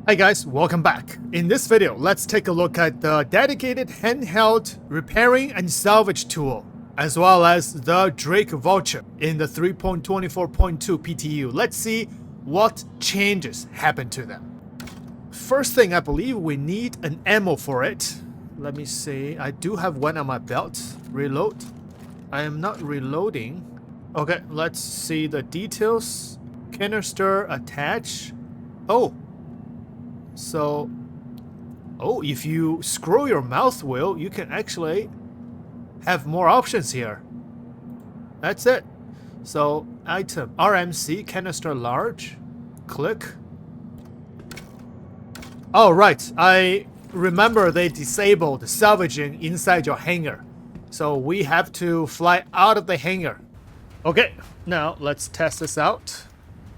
Hi guys, welcome back. In this video, let's take a look at the dedicated handheld repairing and salvage tool, as well as the Drake Vulture in the 3.24.2 PTU. Let's see what changes happen to them. First thing, I believe we need an ammo for it. Let me see. I do have one on my belt. Reload. I am not reloading. Okay, let's see the details. Canister attach. So, if you scroll your mouse wheel, you can actually have more options here. That's it. So, item, RMC, canister large, click. Oh, right. I remember they disabled salvaging inside your hangar. So, we have to fly out of the hangar. Okay, now let's test this out.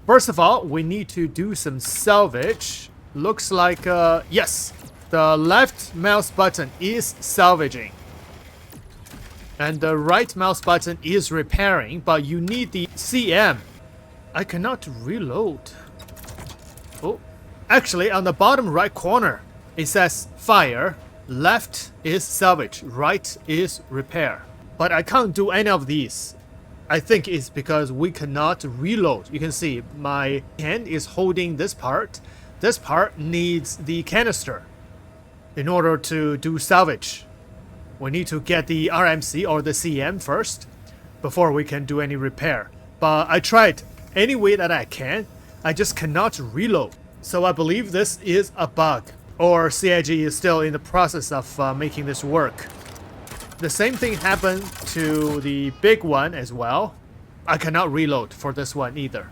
First of all, we need to do some salvage. Looks like, yes, the left mouse button is salvaging. And the right mouse button is repairing, but you need the CM. I cannot reload. Oh, actually on the bottom right corner, it says fire. Left is salvage, right is repair. But I can't do any of these. I think it's because we cannot reload. You can see my hand is holding this part. This part needs the canister in order to do salvage. We need to get the RMC or the CM first before we can do any repair. But I tried any way that I can. I just cannot reload. So I believe this is a bug, or CIG is still in the process of making this work. The same thing happened to the big one as well. I cannot reload for this one either.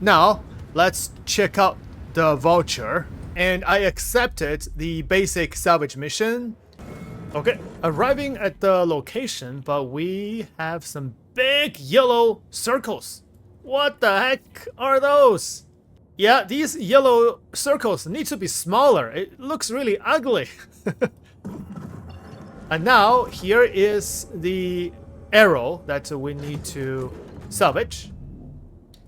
Now, let's check out the Vulture, and I accepted the basic salvage mission. Okay, arriving at the location, but we have some big yellow circles. What the heck are those? Yeah, these yellow circles need to be smaller. It looks really ugly. And now here is the arrow that we need to salvage.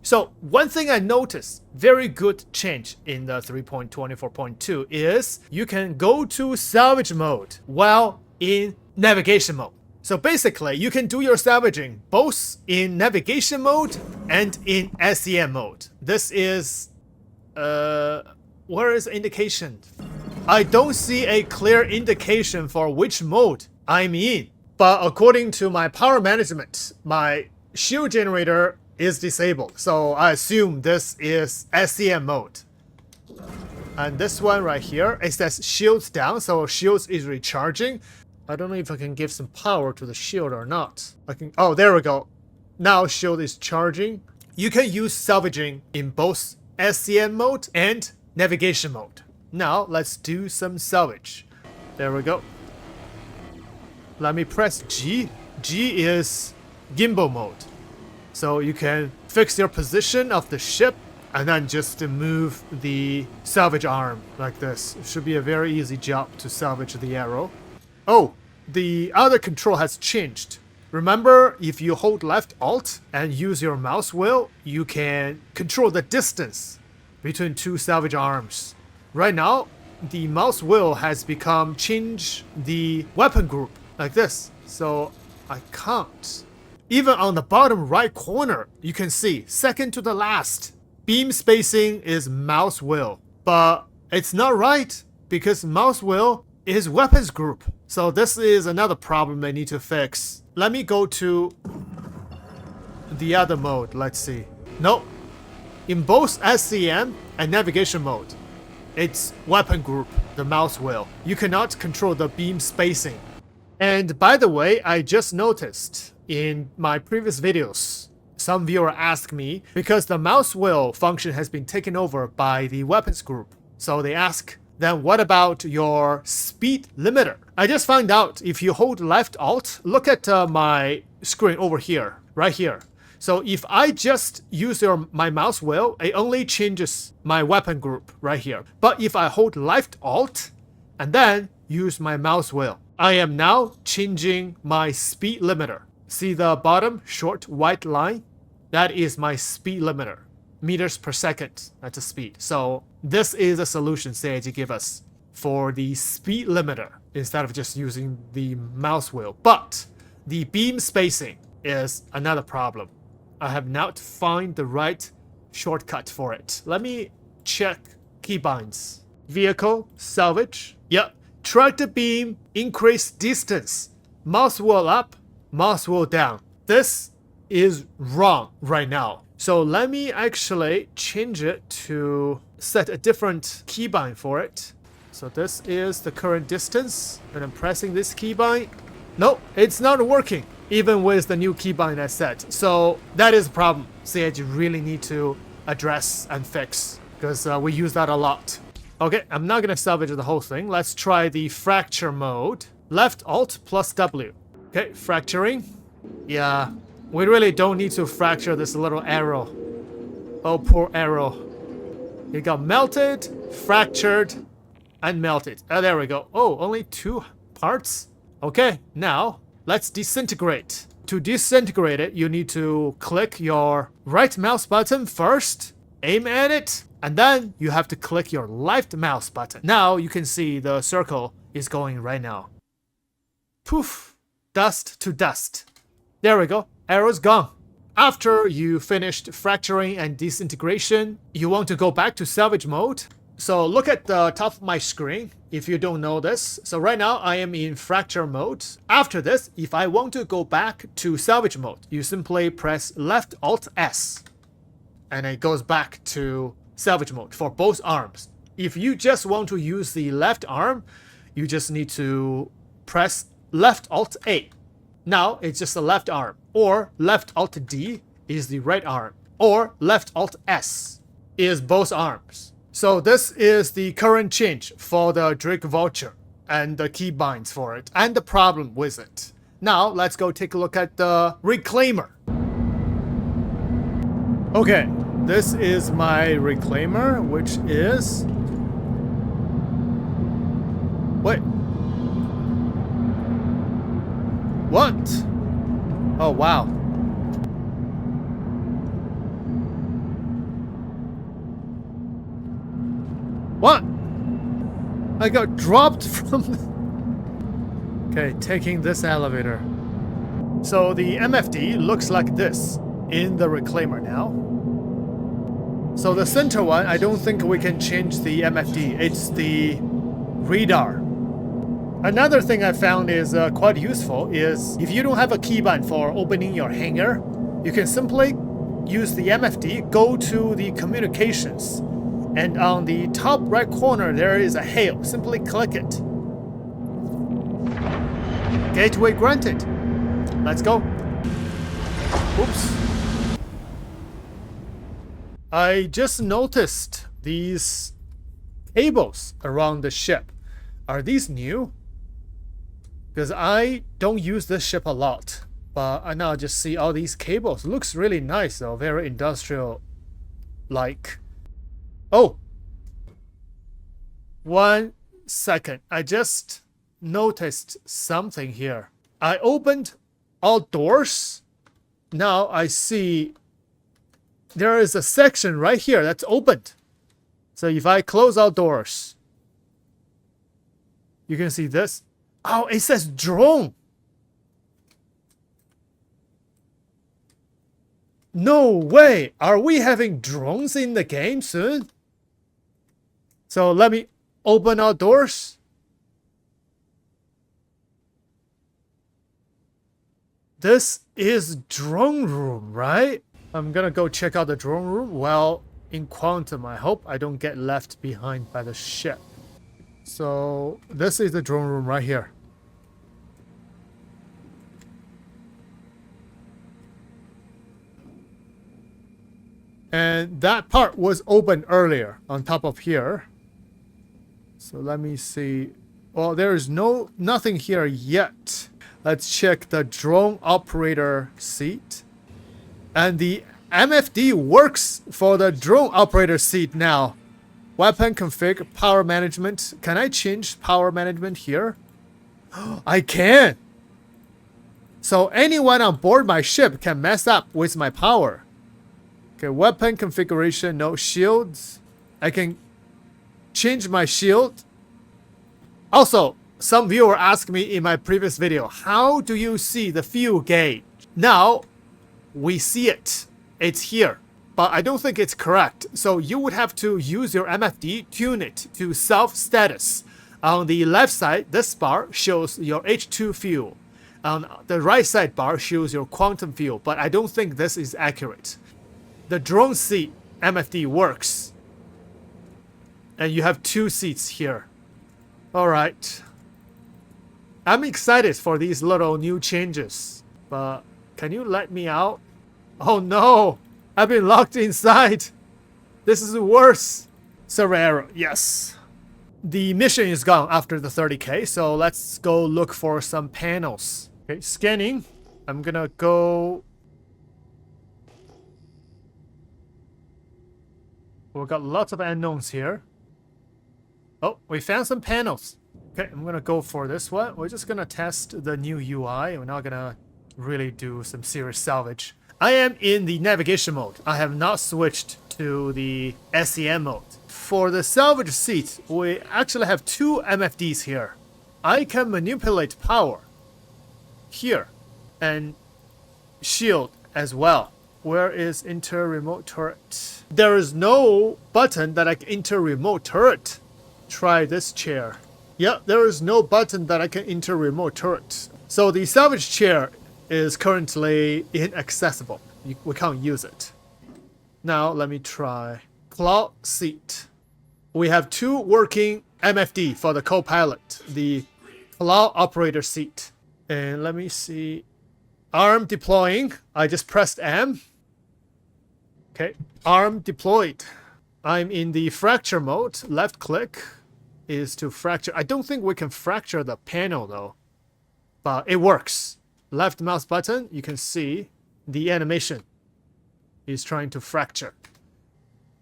So one thing I noticed, very good change in the 3.24.2 is you can go to salvage mode while in navigation mode. So basically you can do your salvaging both in navigation mode and in SEM mode. This is, where is indication? I don't see a clear indication for which mode I'm in. But according to my power management, my shield generator is disabled, so I assume this is SEM mode. And this one right here, it says shields down, so shields is recharging. I don't know if I can give some power to the shield or not. I can. Oh, there we go. Now shield is charging. You can use salvaging in both SEM mode and navigation mode. Now let's do some salvage. There we go. Let me press G. G is gimbal mode. So you can fix your position of the ship and then just move the salvage arm like this. It should be a very easy job to salvage the arrow. Oh, the other control has changed. Remember, if you hold left Alt and use your mouse wheel, you can control the distance between two salvage arms. Right now, the mouse wheel has become change the weapon group like this. So I can't. Even on the bottom right corner, you can see, second to the last, beam spacing is mouse wheel. But it's not right, because mouse wheel is weapons group. So this is another problem I need to fix. Let me go to the other mode, let's see. Nope. In both SCM and navigation mode, it's weapon group, the mouse wheel. You cannot control the beam spacing. And by the way, I just noticed in my previous videos, some viewer asked me, because the mouse wheel function has been taken over by the weapons group. So they ask, then what about your speed limiter? I just found out if you hold left Alt, look at my screen over here, right here. So if I just use my mouse wheel, it only changes my weapon group right here. But if I hold left Alt and then use my mouse wheel, I am now changing my speed limiter. See the bottom short white line? That is my speed limiter. meters per second. That's the speed. So this is a solution STECS give us for the speed limiter instead of just using the mouse wheel. But the beam spacing is another problem. I have not found the right shortcut for it. Let me check keybinds. Vehicle, salvage. Yep. Track the beam, increase distance. Mouse wheel up, mouse wheel down. This is wrong right now. So let me actually change it to set a different keybind for it. So this is the current distance, and I'm pressing this keybind. No, it's not working, even with the new keybind I set. So that is a problem STECS really need to address and fix, because we use that a lot. Okay, I'm not gonna salvage the whole thing. Let's try the fracture mode. Left Alt plus W. Okay, fracturing. Yeah, we really don't need to fracture this little arrow. Oh, poor arrow. It got melted, fractured, and melted. Oh, there we go. Oh, only 2 parts? Okay, now let's disintegrate. To disintegrate it, you need to click your right mouse button first, aim at it, and then you have to click your left mouse button. Now you can see the circle is going right now. Poof, dust to dust. There we go, arrow's gone. After you finished fracturing and disintegration, you want to go back to salvage mode. So look at the top of my screen if you don't know this. So right now I am in fracture mode. After this, if I want to go back to salvage mode, you simply press left Alt S and it goes back to salvage mode for both arms. If you just want to use the left arm, you just need to press left Alt A. Now it's just the left arm, or left Alt D is the right arm, or left Alt S is both arms. So this is the current change for the Drake Vulture and the keybinds for it and the problem with it. Now let's go take a look at the reclaimer. Okay, this is my reclaimer, which is... Wait. What? Oh, wow. What? I got dropped from the... Okay, taking this elevator. So the MFD looks like this in the reclaimer now. So the center one, I don't think we can change the MFD. It's the radar. Another thing I found is quite useful is if you don't have a keybind for opening your hanger, you can simply use the MFD, go to the communications, and on the top right corner there is a hail. Simply click it. Gateway granted. Let's go. Oops. I just noticed these cables around the ship. Are these new? Because I don't use this ship a lot, but I now just see all these cables. Looks really nice though, very industrial like. Oh, 1 second. I just noticed something here. I opened all doors. Now I see there is a section right here that's opened. So if I close all doors, you can see this. Oh, it says drone. No way. Are we having drones in the game soon? So let me open our doors. This is drone room, right? I'm gonna go check out the drone room. Well, in quantum, I hope I don't get left behind by the ship. So this is the drone room right here. And that part was open earlier on top of here. So let me see. Well, there is nothing here yet. Let's check the drone operator seat. And the MFD works for the drone operator seat now. Weapon config, power management. Can I change power management here? I can. So anyone on board my ship can mess up with my power. Okay, weapon configuration, no shields. I can change my shield. Also, some viewer asked me in my previous video, how do you see the fuel gauge? Now, we see it. It's here. But I don't think it's correct. So you would have to use your MFD, tune it to self-status. On the left side, this bar shows your H2 fuel. On the right side bar shows your quantum fuel, but I don't think this is accurate. The drone seat MFD works. And you have 2 seats here. Alright. I'm excited for these little new changes. But can you let me out? Oh no! I've been locked inside! This is worse! Server error, yes. The mission is gone after the 30k, so let's go look for some panels. Okay, scanning. I'm gonna go... We've got lots of unknowns here. Oh, we found some panels. Okay, I'm gonna go for this one. We're just gonna test the new UI. We're not gonna really do some serious salvage. I am in the navigation mode. I have not switched to the SEM mode. For the salvage seat, we actually have 2 MFDs here. I can manipulate power here and shield as well. Where is enter remote turret? There is no button that I can enter remote turret. Try this chair. Yeah, there is no button that I can enter remote turret. So the salvage chair is currently inaccessible. We can't use it. Now let me try claw seat. We have 2 working MFD for the co-pilot, the claw operator seat. And let me see. Arm deploying. I just pressed M. Okay, arm deployed. I'm in the fracture mode. Left click is to fracture. I don't think we can fracture the panel though, but it works. Left mouse button, you can see the animation is trying to fracture.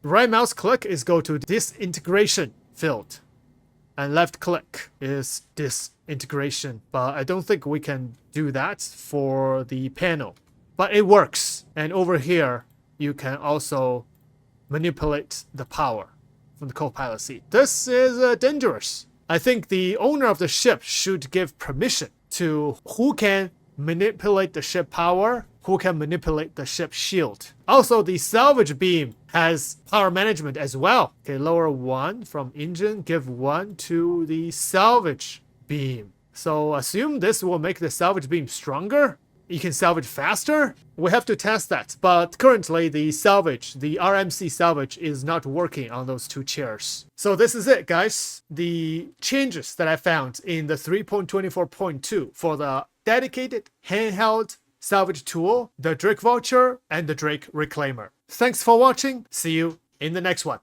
Right mouse click is go to disintegration field. And left click is disintegration. But I don't think we can do that for the panel. But it works. And over here, you can also manipulate the power from the co-pilot seat. This is dangerous. I think the owner of the ship should give permission to who can manipulate the ship power, who can manipulate the ship shield. Also, the salvage beam has power management as well. Okay, lower 1 from engine, give 1 to the salvage beam. So assume this will make the salvage beam stronger. You can salvage faster. We have to test that. But currently the salvage, the RMC salvage is not working on those 2 chairs. So this is it, guys. The changes that I found in the 3.24.2 for the dedicated handheld salvage tool, the Drake Vulture and the Drake Reclaimer. Thanks for watching. See you in the next one.